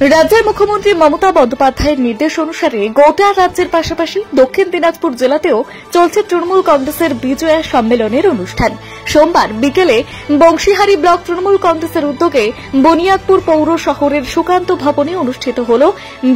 রাজ্যের মুখ্যমন্ত্রী মমতা বন্দ্যোপাধ্যায়ের নির্দেশ অনুসারে গোটা রাজ্যের পাশাপাশি দক্ষিণ দিনাজপুর জেলাতেও চলছে তৃণমূল কংগ্রেসের বিজয়া সম্মেলনের অনুষ্ঠান। সোমবার বিকেলে বংশীহারি ব্লক তৃণমূল কংগ্রেসের উদ্যোগে বুনিয়াদপুর পৌর শহরের সুকান্ত ভবনে অনুষ্ঠিত হল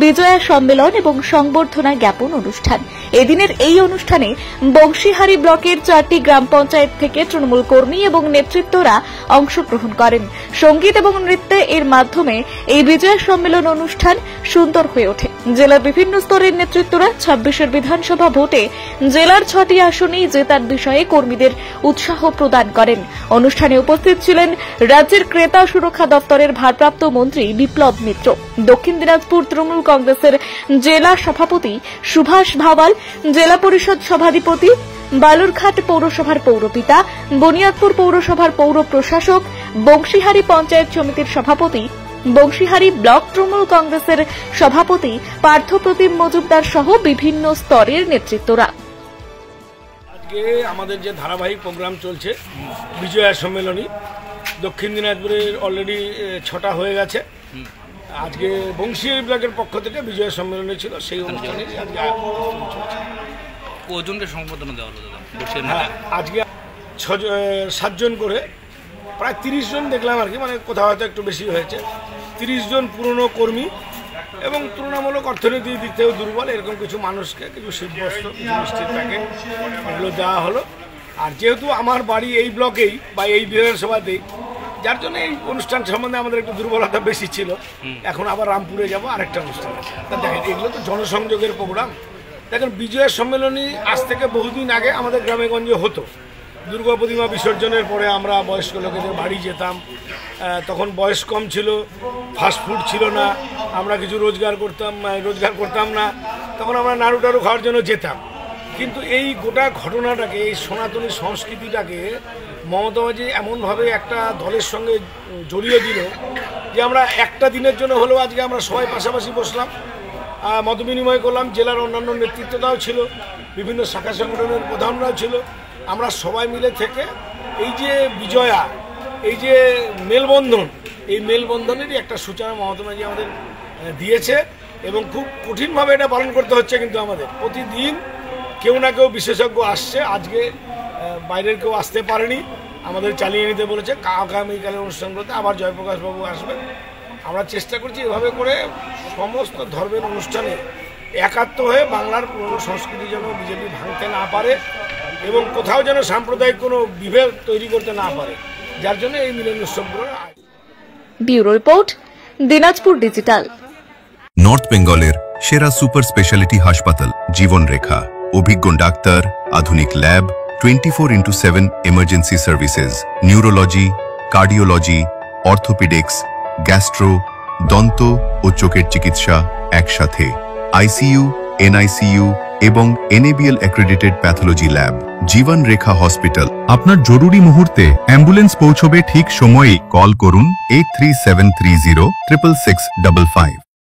বিজয়া সম্মেলন এবং সংবর্ধনা জ্ঞাপন অনুষ্ঠান। এদিনের এই অনুষ্ঠানে বংশীহারি ব্লকের 4টি গ্রাম পঞ্চায়েত থেকে তৃণমূল কর্মী এবং নেতৃত্বরা অংশগ্রহণ করেন। সঙ্গীত এবং নৃত্যে এর মাধ্যমে এই বিজয়া সম্মেলন অনুষ্ঠান সুন্দর হয়ে ওঠে। জেলার বিভিন্ন স্তরের নেতৃত্বরা 26 বিধানসভা ভোটে জেলার 6টি আসনেই জেতার বিষয়ে কর্মীদের উৎসাহ প্রদান করেন। অনুষ্ঠানে উপস্থিত ছিলেন রাজ্যের ক্রেতা সুরক্ষা দপ্তরের ভারপ্রাপ্ত মন্ত্রী বিপ্লব মিত্র, দক্ষিণ দিনাজপুর তৃণমূল কংগ্রেসের জেলা সভাপতি সুভাষ ভাওয়াল, জেলা পরিষদ সভাধিপতি, বালুরঘাট পৌরসভার পৌরপিতা, বুনিয়াদপুর পৌরসভার পৌর প্রশাসক, বংশীহারি পঞ্চায়েত সমিতির সভাপতি, বংশীহারি ব্লক তৃণমূল কংগ্রেসের সভাপতি পার্থপ্রতিম মজুমদার সহ বিভিন্ন স্তরের নেতৃত্বরা। আজকে আমাদের যে ধারাবাহিক প্রোগ্রাম চলছে বিজয়া সম্মেলনী, দক্ষিণ দিনাজপুরের অলরেডি 6টা হয়ে গেছে। আজকে বংশীহারি ব্লকের পক্ষ থেকে বিজয়া সম্মেলনী ছিল, সেই অনুষ্ঠানে আজকে কজনকে সংবর্ধনা দেওয়া হলো? আজকে 7 জন করে, প্রায় 30 জন দেখলাম আর কি, মানে কোথাও হয়তো একটু বেশি হয়েছে। 30 জন পুরনো কর্মী এবং তুলনামূলক অর্থনৈতিক দিক থেকেও দুর্বল এরকম কিছু মানুষকে কিছু শীতবস্ত্র, কিছু মিষ্টির প্যাকেট এগুলো দেওয়া হলো। আর যেহেতু আমার বাড়ি এই ব্লকেই বা এই বিধানসভাতেই, যার জন্য এই অনুষ্ঠান সম্বন্ধে আমাদের একটু দুর্বলতা বেশি ছিল। এখন আবার রামপুরে যাব, আরেকটা অনুষ্ঠান আছে। তা দেখেন, এগুলো তো জনসংযোগের প্রোগ্রাম। দেখেন, বিজয়া সম্মেলনী আজ থেকে বহুদিন আগে আমাদের গ্রামে গঞ্জে হতো। দুর্গা প্রতিমা বিসর্জনের পরে আমরা বয়স্ক লোকেদের বাড়ি যেতাম। তখন বয়স কম ছিল, ফাস্টফুড ছিল না, আমরা কিছু রোজগার করতাম না। তখন আমরা নাড়ু টাড়ু খাওয়ার জন্য যেতাম। কিন্তু এই গোটা ঘটনাটাকে, এই সনাতনী সংস্কৃতিটাকে মমতা ব্যানার্জি এমনভাবে একটা দলের সঙ্গে জড়িয়ে দিল যে আমরা একটা দিনের জন্য হলেও আজকে আমরা সবাই পাশাপাশি বসলাম, মত বিনিময় করলাম। জেলার অন্যান্য নেতৃত্বটাও ছিল, বিভিন্ন শাখা সংগঠনের প্রধানরাও ছিল। আমরা সবাই মিলে থেকে এই যে বিজয়া, এই যে মেলবন্ধন, এই মেলবন্ধনেরই একটা সূচনা মমতা ব্যানার্জি আমাদের দিয়েছে এবং খুব কঠিনভাবে এটা পালন করতে হচ্ছে। কিন্তু আমাদের প্রতিদিন কেউ না কেউ বিশেষজ্ঞ আসছে। আজকে বাইরের কেউ আসতে পারেনি, আমাদের চালিয়ে নিতে বলেছে। আগামীকালের অনুষ্ঠানগুলোতে আবার জয়প্রকাশবাবু আসবেন। আমরা চেষ্টা করছি এভাবে করে সমস্ত ধর্মের অনুষ্ঠানে একাত্ম হয়ে বাংলার পুরনো সংস্কৃতি যেন বিজেপি ভাঙতে না পারে এবং কোথাও যেন সাম্প্রদায়িক কোনো বিভেদ তৈরি করতে না পারে, যার জন্য এই মিলন উৎসবগুলো। Bureau report, Dinajpur digital. North বেঙ্গলের সেরা সুপার স্পেশালিটি হাসপাতাল জীবন রেখা, অভিজ্ঞ ডাক্তার, আধুনিক lab, 24x7 emergency services, neurology, cardiology, orthopaedics, gastro, দন্ত ও চোখের চিকিৎসা একসাথে, আইসিইউ, এনআইসিইউ এবং NABL অ্যাক্রেডিটেড প্যাথোলজি ল্যাব। জীবন রেখা হসপিটাল। আপনার জরুরি মুহূর্তে অ্যাম্বুলেন্স পৌঁছবে ঠিক সময়েই। কল করুন 83730 66655।